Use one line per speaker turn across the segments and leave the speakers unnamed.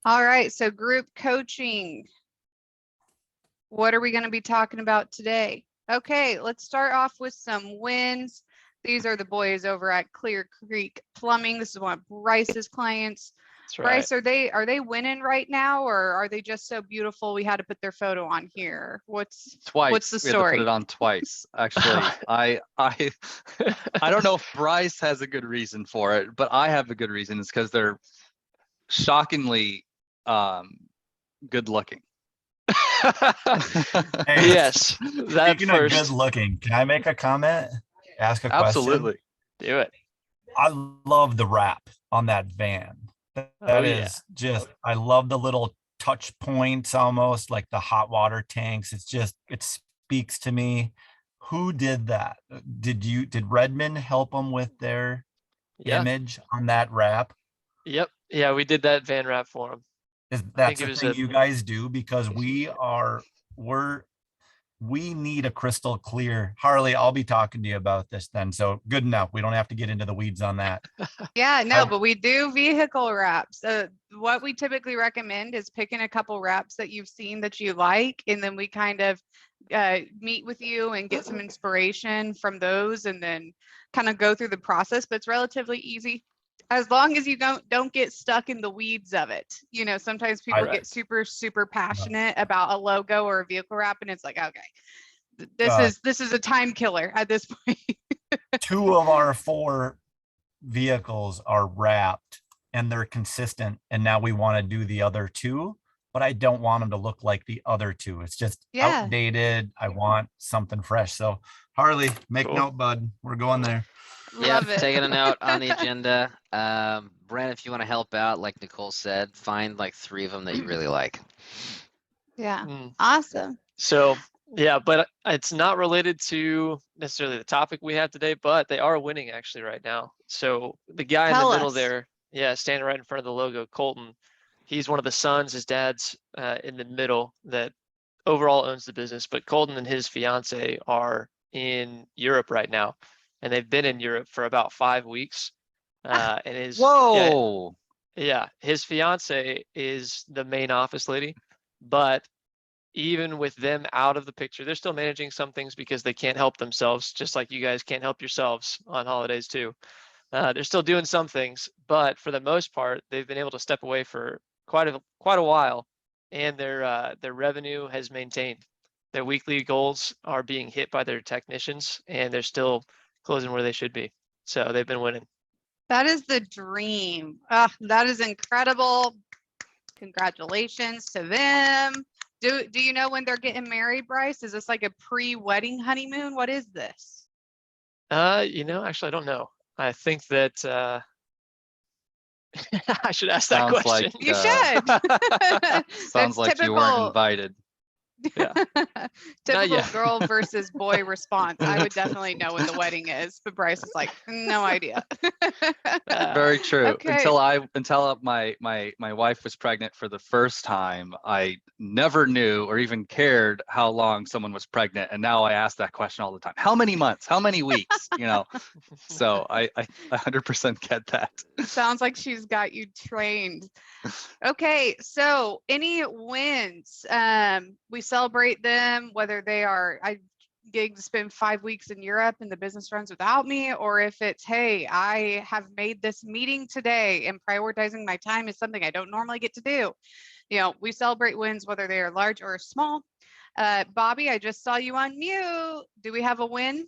All right, so group coaching. What are we going to be talking about today? Okay, let's start off with some wins. These are the boys over at Clear Creek Plumbing. This is one of Bryce's clients.
That's right.
Bryce, are they winning right now, or are they just so beautiful we had to put their photo on here? What's the
We had to
story?
put it on twice. Actually, I don't know if Bryce has a good reason for it, but I have a good reason. It's because they're shockingly good looking.
Hey, yes, that
Speaking
first.
of good looking, can I make a comment? Ask a question?
Absolutely.
Do it.
I love the wrap on that van. That is just, I love the little touch points, almost like the hot water tanks. It speaks to me. Who did that? Did Redmond help them with their image on that wrap?
Yep. Yeah, we did that van wrap for them.
That's the thing you guys do, because we need a crystal clear. Harley, I'll be talking to you about this then. So good enough. We don't have to get into the weeds on that.
Yeah, no, but we do vehicle wraps. What we typically recommend is picking a couple wraps that you've seen that you like, and then we kind of meet with you and get some inspiration from those, and then kind of go through the process. But it's relatively easy, as long as you don't get stuck in the weeds of it. You know, sometimes people get super passionate about a logo or a vehicle wrap, and it's like, okay, this is a time killer at this point.
2 of our 4 vehicles are wrapped and they're consistent, and now we want to do the other 2, but I don't want them to look like the other 2. It's just outdated. I want something fresh. So Harley, make note, bud. We're going there.
Love it.
Taking a note on the agenda. Brent, if you want to help out, like Nicole said, find like 3 of them that you really like.
Yeah. Awesome.
So yeah, but it's not related to necessarily the topic we have today, but they are winning actually right now. So the guy in the middle there, standing right in front of the logo, Colton, he's one of the sons. His dad's in the middle that overall owns the business, but Colton and his fiance are in Europe right now, and they've been in Europe for about 5 weeks. And his his fiance is the main office lady, but even with them out of the picture, they're still managing some things because they can't help themselves, just like you guys can't help yourselves on holidays too. They're still doing some things, but for the most part, they've been able to step away for quite a while, and their revenue has maintained. Their weekly goals are being hit by their technicians, and they're still closing where they should be. So they've been winning.
That is the dream. That is incredible. Congratulations to them. Do you know when they're getting married, Bryce? Is this like a pre-wedding honeymoon? What is this?
Actually, I don't know. I think that I should ask that question.
Like,
you should.
Sounds like you weren't invited.
Yeah.
Typical girl versus boy response. I would definitely know when the wedding is, but Bryce is like, no idea.
Very true.
Okay.
Until my wife was pregnant for the first time, I never knew or even cared how long someone was pregnant, and now I ask that question all the time. How many months? How many weeks? So I 100% get that.
Sounds like she's got you trained. Okay, so any wins? We celebrate them, whether they are I gig to spend 5 weeks in Europe and the business runs without me, or if it's, hey, I have made this meeting today and prioritizing my time is something I don't normally get to do. We celebrate wins, whether they are large or small. Bobby, I just saw you on mute. Do we have a win?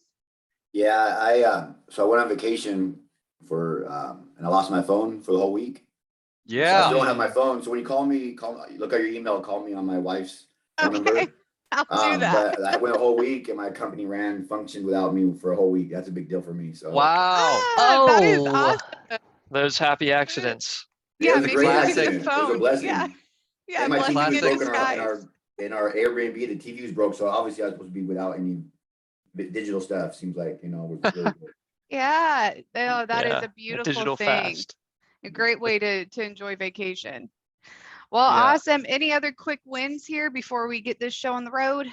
Yeah, so I went on vacation and I lost my phone for the whole week.
Yeah.
So I don't have my phone. So when you call me, look at your email, call me on my wife's phone number.
I'll do that.
But I went a whole week and my company functioned without me for a whole week. That's a big deal for me. So
wow.
That is awesome.
Those happy accidents.
Yeah,
it was a
maybe
great
look at
accident.
the phone.
It was a blessing.
Yeah,
and my
blessing
TV was
in
broken
disguise.
in our Airbnb. The TV was broke, so obviously I was supposed to be without any digital stuff. Seems like was really good.
Yeah, that is a beautiful
digital
thing.
fast.
A great way to enjoy vacation. Well, awesome. Any other quick wins here before we get this show on the road?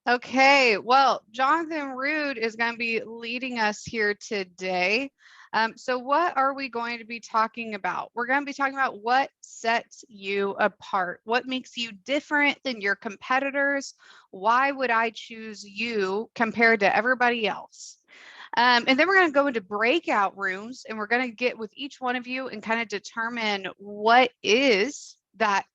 Okay, well, Jonathan Rood is going to be leading us here today. So what are we going to be talking about? We're going to be talking about what sets you apart. What makes you different than your competitors? Why would I choose you compared to everybody else? And then we're going to go into breakout rooms, and we're going to get with each one of you and kind of determine what is that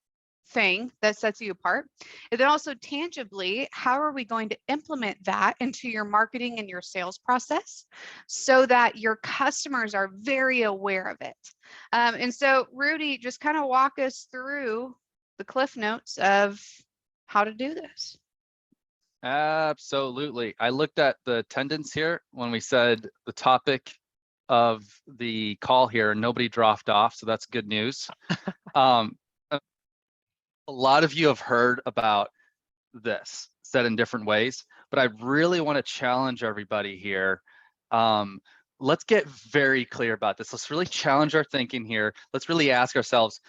thing that sets you apart. And then also tangibly, how are we going to implement that into your marketing and your sales process so that your customers are very aware of it? And so Rudy, just kind of walk us through the cliff notes of how to do this.
Absolutely. I looked at the attendance here when we said the topic of the call here, and nobody dropped off, so that's good news. A lot of you have heard about this said in different ways, but I really want to challenge everybody here. Let's get very clear about this. Let's really challenge our thinking here. Let's really ask ourselves,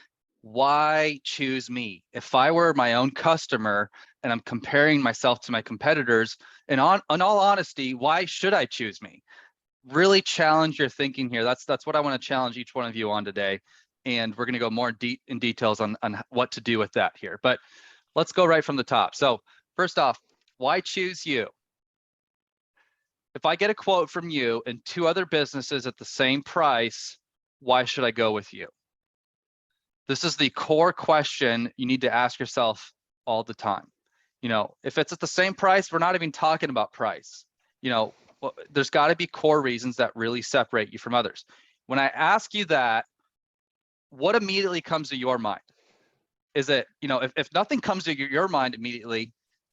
why choose me? If I were my own customer and I'm comparing myself to my competitors, and in all honesty, why should I choose me? Really challenge your thinking here. That's what I want to challenge each one of you on today. And we're going to go more in details on what to do with that here. But let's go right from the top. So first off, why choose you? If I get a quote from you and 2 other businesses at the same price, why should I go with you? This is the core question you need to ask yourself all the time. You know, if it's at the same price, we're not even talking about price. You know, there's got to be core reasons that really separate you from others. When I ask you that, what immediately comes to your mind? Is it, you know, if nothing comes to your mind immediately,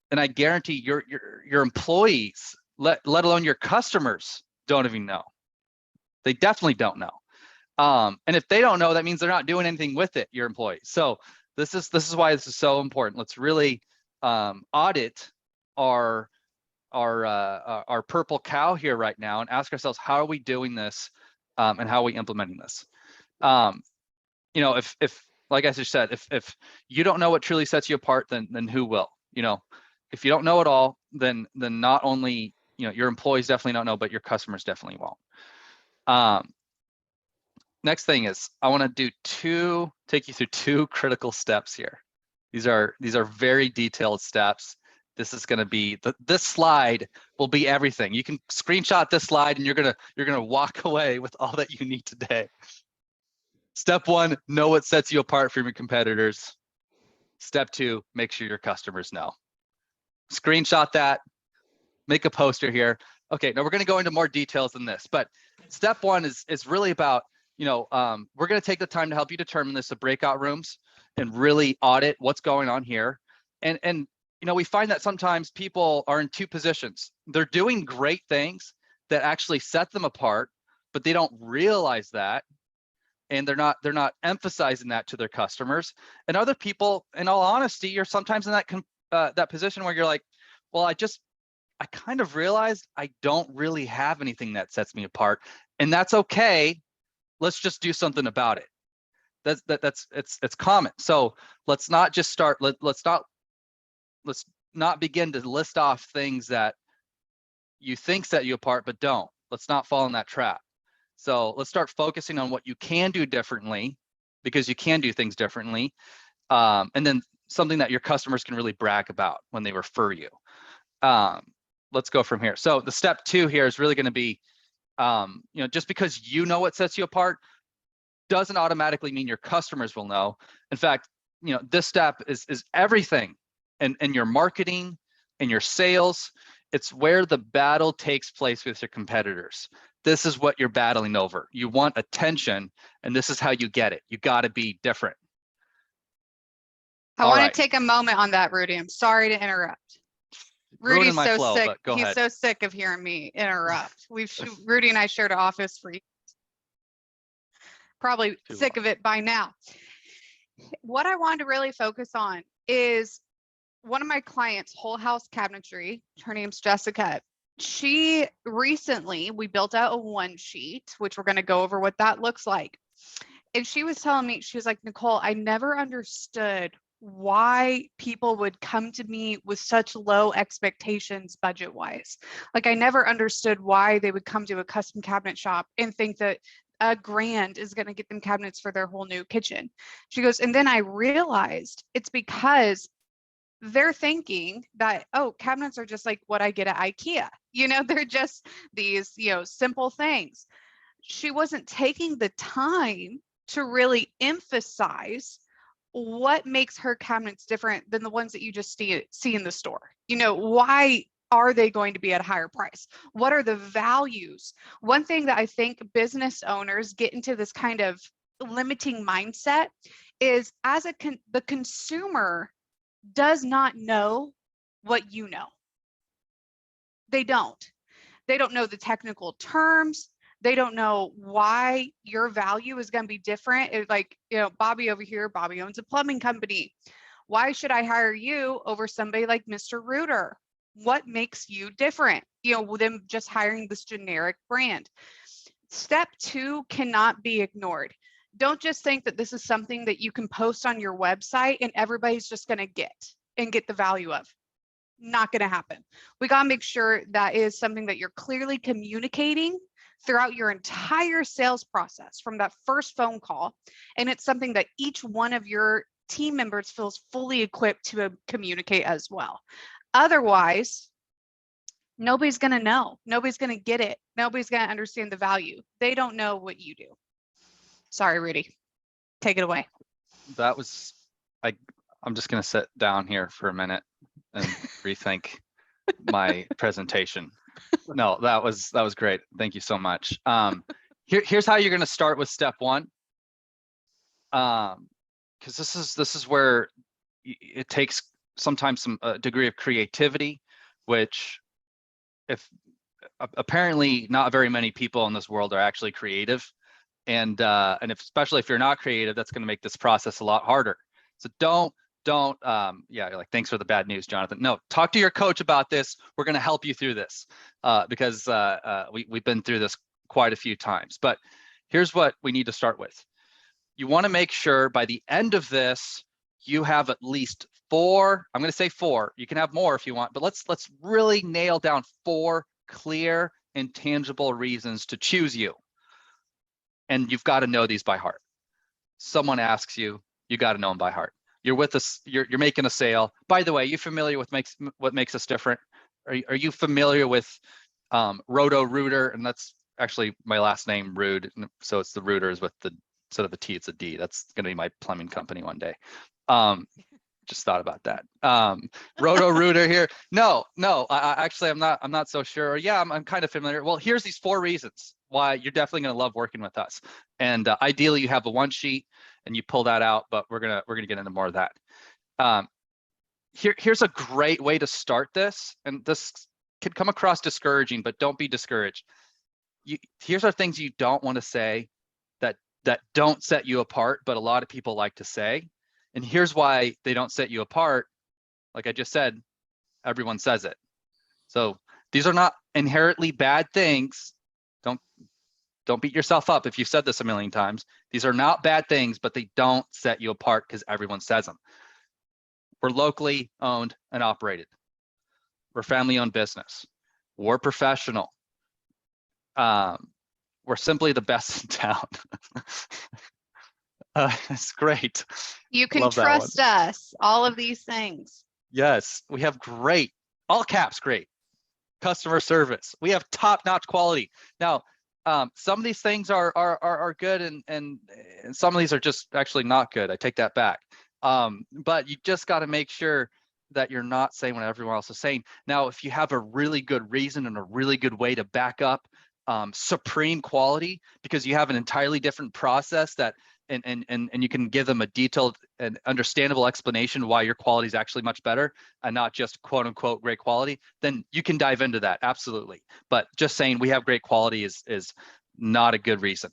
then I guarantee your employees, let alone your customers, don't even know. They definitely don't know. And if they don't know, that means they're not doing anything with it, your employees. So this is why this is so important. Let's really audit our purple cow here right now and ask ourselves, how are we doing this, and how are we implementing this? You know, if like I just said, if you don't know what truly sets you apart, then who will? You know, if you don't know it all, then not only, you know, your employees definitely don't know, but your customers definitely won't. Next thing is, I want to take you through 2 critical steps here. These are very detailed steps. This is going to be this slide will be everything. You can screenshot this slide and you're gonna walk away with all that you need today. Step 1, know what sets you apart from your competitors. Step 2, make sure your customers know. Screenshot that, make a poster here. Okay, now we're going to go into more details than this, but step 1 is really about, you know, we're going to take the time to help you determine this, the breakout rooms, and really audit what's going on here. And you know, we find that sometimes people are in 2 positions. They're doing great things that actually set them apart, but they don't realize that, and they're not emphasizing that to their customers. And other people, in all honesty, you're sometimes in that position where you're like, well, I kind of realized I don't really have anything that sets me apart, and that's okay. Let's just do something about it. It's common. So let's not just start. Let's not begin to list off things that you think set you apart, but don't. Let's not fall in that trap. So let's start focusing on what you can do differently, because you can do things differently, and then something that your customers can really brag about when they refer you. Let's go from here. So the step 2 here is really going to be, you know, just because you know what sets you apart doesn't automatically mean your customers will know. In fact, you know, this step is everything in your marketing, in your sales. It's where the battle takes place with your competitors. This is what you're battling over. You want attention, and this is how you get it. You got to be different.
I want to take a moment on that, Rudy. I'm sorry to interrupt. Rudy's so sick. He's so sick of hearing me interrupt. Rudy and I shared an office for years. Probably sick of it by now. What I wanted to really focus on is one of my clients, Whole House Cabinetry. Her name's Jessica. She recently, we built out a 1 sheet, which we're going to go over what that looks like. And she was telling me, she was like, Nicole, I never understood why people would come to me with such low expectations budget wise. Like I never understood why they would come to a custom cabinet shop and think that $1,000 is going to get them cabinets for their whole new kitchen. She goes, and then I realized it's because they're thinking that, oh, cabinets are just like what I get at IKEA. You know, they're just these, simple things. She wasn't taking the time to really emphasize what makes her cabinets different than the ones that you just see in the store. Why are they going to be at a higher price? What are the values? One thing that I think business owners get into this kind of limiting mindset is as the consumer does not know what you know. They don't know the technical terms. They don't know why your value is going to be different. It's like, Bobby over here, Bobby owns a plumbing company. Why should I hire you over somebody like Mr. Rooder? What makes you different? Them just hiring this generic brand. Step 2 cannot be ignored. Don't just think that this is something that you can post on your website and everybody's just going to get the value of. Not going to happen. We got to make sure that is something that you're clearly communicating throughout your entire sales process from that first phone call. And it's something that each one of your team members feels fully equipped to communicate as well. Otherwise, nobody's going to know. Nobody's going to get it. Nobody's going to understand the value. They don't know what you do. Sorry, Rudy. Take it away.
That was, I'm just going to sit down here for a minute and rethink my presentation. No, that was great. Thank you so much. Here's how you're going to start with step 1. Because this is where it takes sometimes some degree of creativity, which apparently not very many people in this world are actually creative, and especially if you're not creative, that's going to make this process a lot harder. So don't you're like, thanks for the bad news, Jonathan. No, talk to your coach about this. We're going to help you through this because we've been through this quite a few times. But here's what we need to start with. You want to make sure by the end of this, you have at least 4, I'm going to say 4, you can have more if you want, but let's really nail down 4 clear and tangible reasons to choose you. And you've got to know these by heart. Someone asks you, you got to know them by heart. You're with us, you're making a sale. By the way, you familiar with what makes us different? Are you familiar with Roto-Rooter? And that's actually my last name, Rood. So it's the Rooters with the, instead of a T, it's a D. That's going to be my plumbing company one day. Just thought about that. Roto-Rooter here. No, I actually, I'm not so sure. Yeah, I'm kind of familiar. Well, here's these 4 reasons why you're definitely going to love working with us. And ideally you have a 1 sheet and you pull that out, but we're gonna get into more of that. Here's a great way to start this, and this can come across discouraging, but don't be discouraged. Here's our things you don't want to say that don't set you apart, but a lot of people like to say. And here's why they don't set you apart. Like I just said, everyone says it. So these are not inherently bad things. Don't beat yourself up if you've said this a million times. These are not bad things, but they don't set you apart because everyone says them. We're locally owned and operated. We're family-owned business. We're professional. We're simply the best in town. It's great.
You can trust us, all of these things.
Yes, we have great, all caps, great customer service. We have top-notch quality. Now, some of these things are good, and some of these are just actually not good. I take that back. But you just got to make sure that you're not saying what everyone else is saying. Now, if you have a really good reason and a really good way to back up supreme quality, because you have an entirely different process that and you can give them a detailed and understandable explanation why your quality is actually much better and not just quote unquote great quality, then you can dive into that, absolutely. But just saying we have great quality is not a good reason,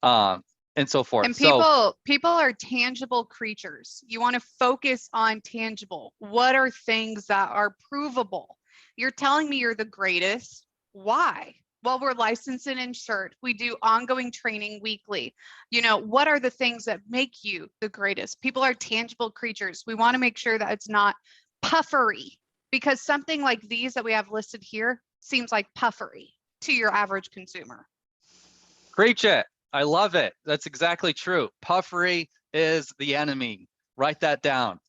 and so forth.
And people are tangible creatures. You want to focus on tangible. What are things that are provable? You're telling me you're the greatest. Why? While we're licensed and insured, we do ongoing training weekly. You know, what are the things that make you the greatest? People are tangible creatures. We want to make sure that it's not puffery, because something like these that we have listed here seems like puffery to your average consumer.
Preach it. I love it. That's exactly true. Puffery is the enemy. Write that down.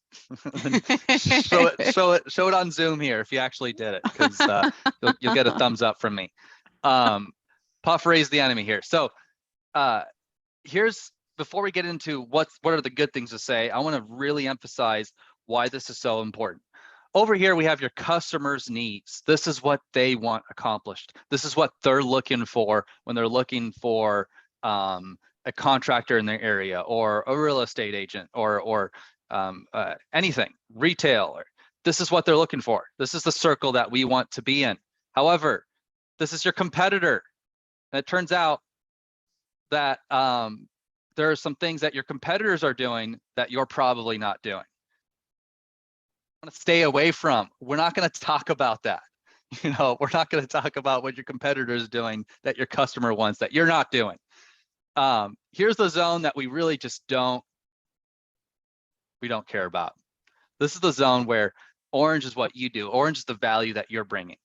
show it on Zoom here if you actually did it, because you'll get a thumbs up from me. Puffery is the enemy here. So here's, before we get into what are the good things to say, I want to really emphasize why this is so important. Over here, we have your customers' needs. This is what they want accomplished. This is what they're looking for when they're looking for a contractor in their area, or a real estate agent, or anything, retail. This is what they're looking for. This is the circle that we want to be in. However, this is your competitor. And it turns out that there are some things that your competitors are doing that you're probably not doing. To stay away from. We're not going to talk about that. You know, we're not going to talk about what your competitor is doing that your customer wants that you're not doing. Here's the zone that we really just don't care about. This is the zone where orange is what you do. Orange is the value that you're bringing.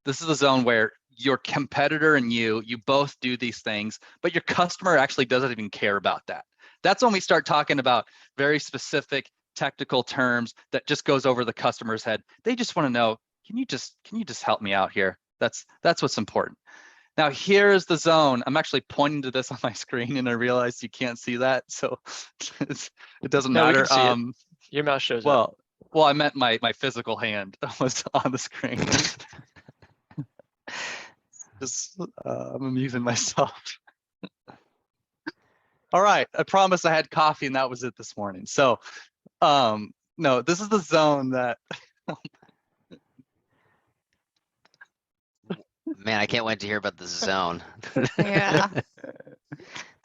This is the zone where your competitor and you both do these things, but your customer actually doesn't even care about that. That's when we start talking about very specific technical terms that just goes over the customer's head. They just want to know, can you just help me out here? That's what's important. Now here's the zone. I'm actually pointing to this on my screen and I realized you can't see that, so it doesn't matter.
We can see it. Your mouse shows up.
Well, I meant my physical hand was on the screen. Just I'm amusing myself. All right, I promise I had coffee and that was it this morning. So no, this is the zone that
Man, I can't wait to hear about the zone.
Yeah.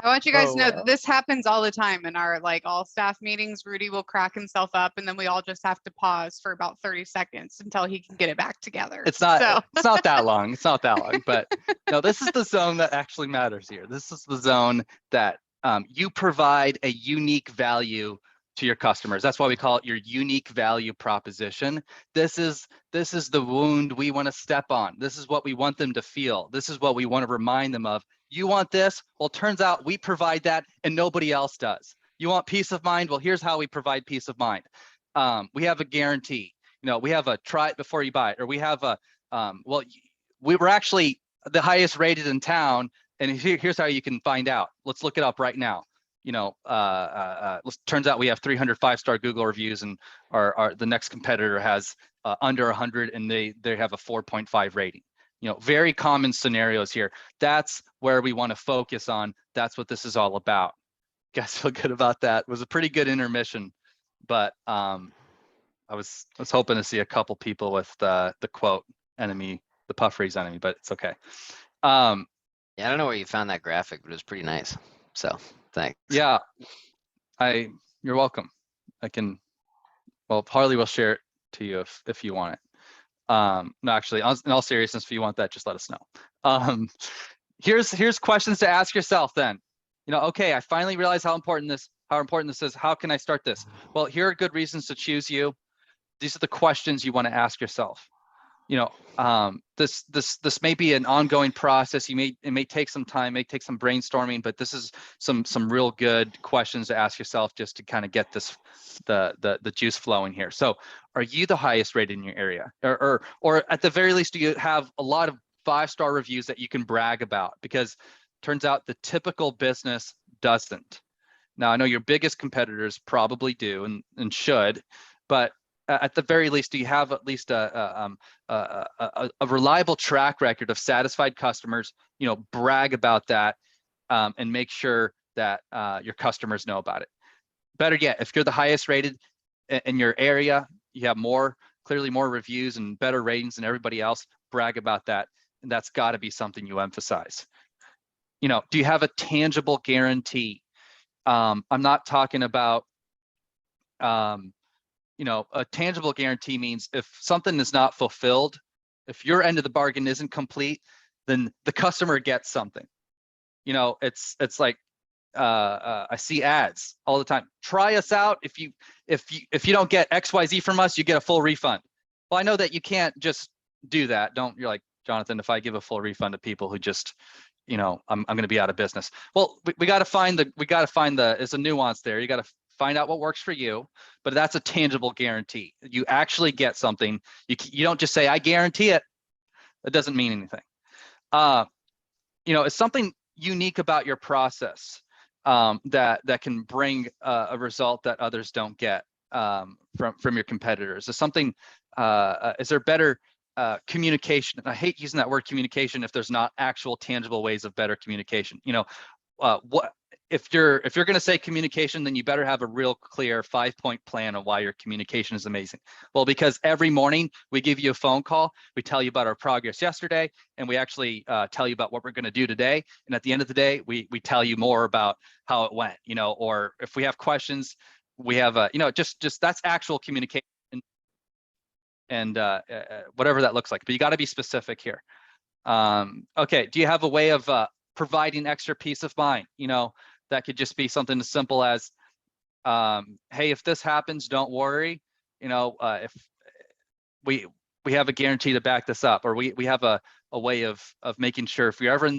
I want you guys to know
wow.
that this happens all the time in our all staff meetings. Rudy will crack himself up and then we all just have to pause for about 30 seconds until he can get it back together.
It's not that long. It's not that long, but no, this is the zone that actually matters here. This is the zone that you provide a unique value to your customers. That's why we call it your unique value proposition. This is the wound we want to step on. This is what we want them to feel. This is what we want to remind them of. You want this? Well, it turns out we provide that and nobody else does. You want peace of mind? Well, here's how we provide peace of mind. We have a guarantee. You know, we have a try it before you buy it, or we have a, we were actually the highest rated in town, and here's how you can find out. Let's look it up right now. You know, turns out we have 300 5-star Google reviews, and the next competitor has under 100, and they have a 4.5 rating. You know, very common scenarios here. That's where we want to focus on. That's what this is all about. You guys feel good about that? It was a pretty good intermission, but I was hoping to see a couple people with the quote enemy, the puffery's enemy, but it's okay.
Yeah, I don't know where you found that graphic, but it was pretty nice. So thanks.
Yeah, you're welcome. Harley will share it to you if you want it. No, actually, in all seriousness, if you want that, just let us know. Here's questions to ask yourself then. You know, okay, I finally realized how important this is. How can I start this? Well, here are good reasons to choose you. These are the questions you want to ask yourself. You know, this may be an ongoing process. It may take some time, may take some brainstorming, but this is some real good questions to ask yourself just to kind of get the juice flowing here. So, are you the highest rated in your area, or at the very least, do you have a lot of 5-star reviews that you can brag about? Because turns out the typical business doesn't. Now, I know your biggest competitors probably do and should, but at the very least, do you have at least a reliable track record of satisfied customers? You know, brag about that and make sure that your customers know about it. Better yet, if you're the highest rated in your area, you have clearly more reviews and better ratings than everybody else, brag about that. And that's got to be something you emphasize. You know, do you have a tangible guarantee? I'm not talking about, you know, a tangible guarantee means if something is not fulfilled, if your end of the bargain isn't complete, then the customer gets something. You know, it's like I see ads all the time. Try us out. If you don't get XYZ from us, you get a full refund. Well, I know that you can't just do that. You're like, Jonathan, if I give a full refund to people who just, you know, I'm going to be out of business. Well, we got to find there's a nuance there. You got to find out what works for you, but that's a tangible guarantee. You actually get something. You don't just say, I guarantee it. That doesn't mean anything. You know, it's something unique about your process that can bring a result that others don't get from your competitors. Is something, is there better communication? And I hate using that word communication if there's not actual tangible ways of better communication. You know, what if you're going to say communication, then you better have a real clear 5-point plan on why your communication is amazing. Well, because every morning we give you a phone call, we tell you about our progress yesterday, and we actually tell you about what we're going to do today. And at the end of the day, we tell you more about how it went. You know, or if we have questions, we have you know, just that's actual communication, and whatever that looks like. But you got to be specific here. Okay, do you have a way of providing extra peace of mind? You know, that could just be something as simple as, hey, if this happens, don't worry. You know, if we have a guarantee to back this up, or we have a way of making sure if you're ever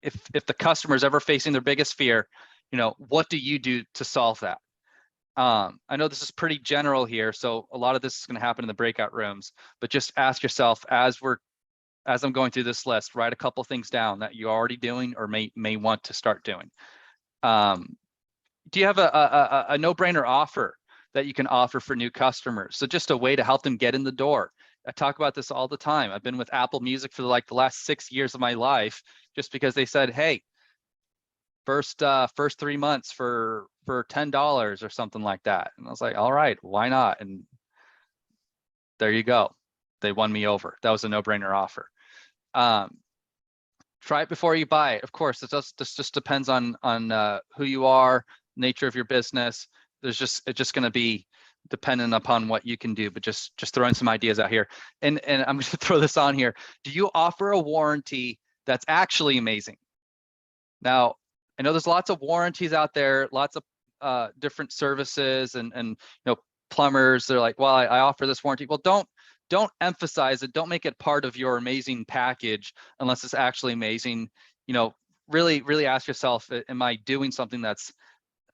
if the customer is ever facing their biggest fear, you know, what do you do to solve that? I know this is pretty general here, so a lot of this is going to happen in the breakout rooms, but just ask yourself as I'm going through this list, write a couple things down that you're already doing or may want to start doing. Do you have a no-brainer offer that you can offer for new customers? So just a way to help them get in the door. I talk about this all the time. I've been with Apple Music for like the last 6 years of my life, just because they said, hey, first 3 months for $10 or something like that. And I was like, all right, why not? And there you go. They won me over. That was a no-brainer offer. Try it before you buy it. Of course, this just depends on who you are, nature of your business. It's just going to be dependent upon what you can do, but just throwing some ideas out here. And I'm going to throw this on here. Do you offer a warranty that's actually amazing? Now, I know there's lots of warranties out there, lots of different services, and you know, plumbers, they're like, well, I offer this warranty. Well, don't emphasize it. Don't make it part of your amazing package unless it's actually amazing. You know, really ask yourself, am I doing something that's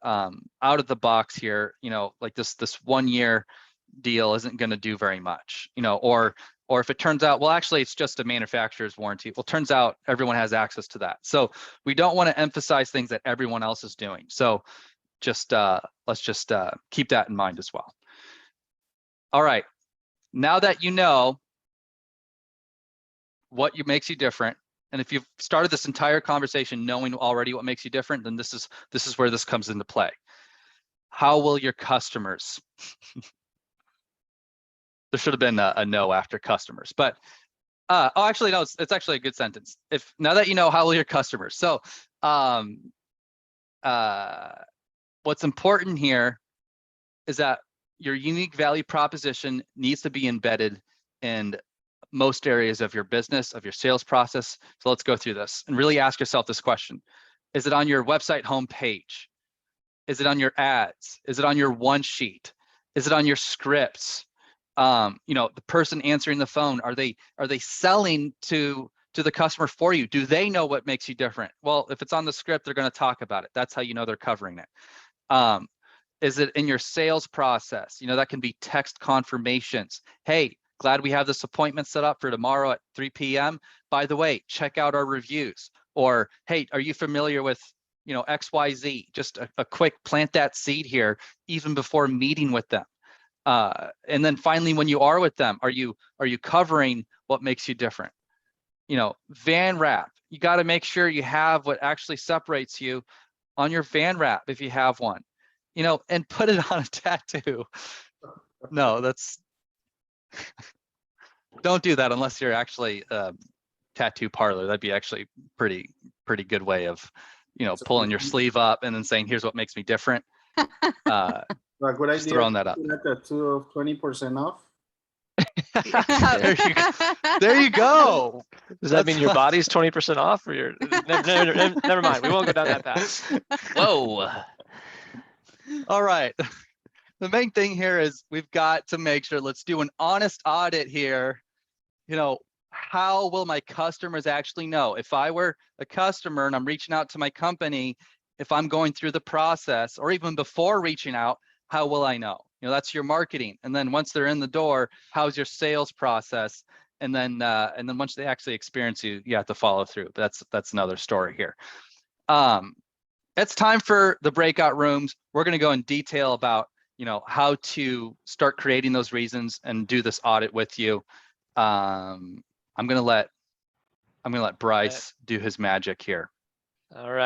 out of the box here? You know, like this 1 year deal isn't going to do very much, you know, or if it turns out, well, actually it's just a manufacturer's warranty. Well, turns out everyone has access to that. So we don't want to emphasize things that everyone else is doing. So just let's just keep that in mind as well. All right. Now that you know what makes you different, and if you've started this entire conversation knowing already what makes you different, then this is where this comes into play. How will your customers? There should have been a no after customers, but oh, actually no, it's actually a good sentence. If now that you know, how will your customers? So what's important here is that your unique value proposition needs to be embedded in most areas of your business, of your sales process. So let's go through this and really ask yourself this question. Is it on your website homepage? Is it on your ads? Is it on your one sheet? Is it on your scripts? You know, the person answering the phone, are they selling to the customer for you? Do they know what makes you different? Well, if it's on the script, they're going to talk about it. That's how you know they're covering it. Is it in your sales process? You know, that can be text confirmations. Hey, glad we have this appointment set up for tomorrow at 3 p.m. By the way, check out our reviews. Or, hey, are you familiar with, you know, XYZ? Just a quick plant that seed here, even before meeting with them. And then finally, when you are with them, are you covering what makes you different? You know, van wrap. You got to make sure you have what actually separates you on your van wrap if you have one. You know, and put it on a tattoo. No, that's don't do that unless you're actually tattoo parlor. That'd be actually pretty good way of, you know, pulling your sleeve up and then saying, here's what makes me different.
Good
just
idea.
throwing that up.
A tattoo of 20% off.
There you go. There you go.
Does that mean
That's
your
what-
body's 20% off or your, never mind. We won't go down that path.
Whoa.
All right. The main thing here is we've got to make sure, let's do an honest audit here. You know, how will my customers actually know? If I were a customer and I'm reaching out to my company, if I'm going through the process or even before reaching out, how will I know? You know, that's your marketing. And then once they're in the door, how's your sales process? And then once they actually experience you, you have to follow through. But that's another story here. It's time for the breakout rooms. We're going to go in detail about, you know, how to start creating those reasons and do this audit with you. I'm going to let Bryce do his magic here.
All right.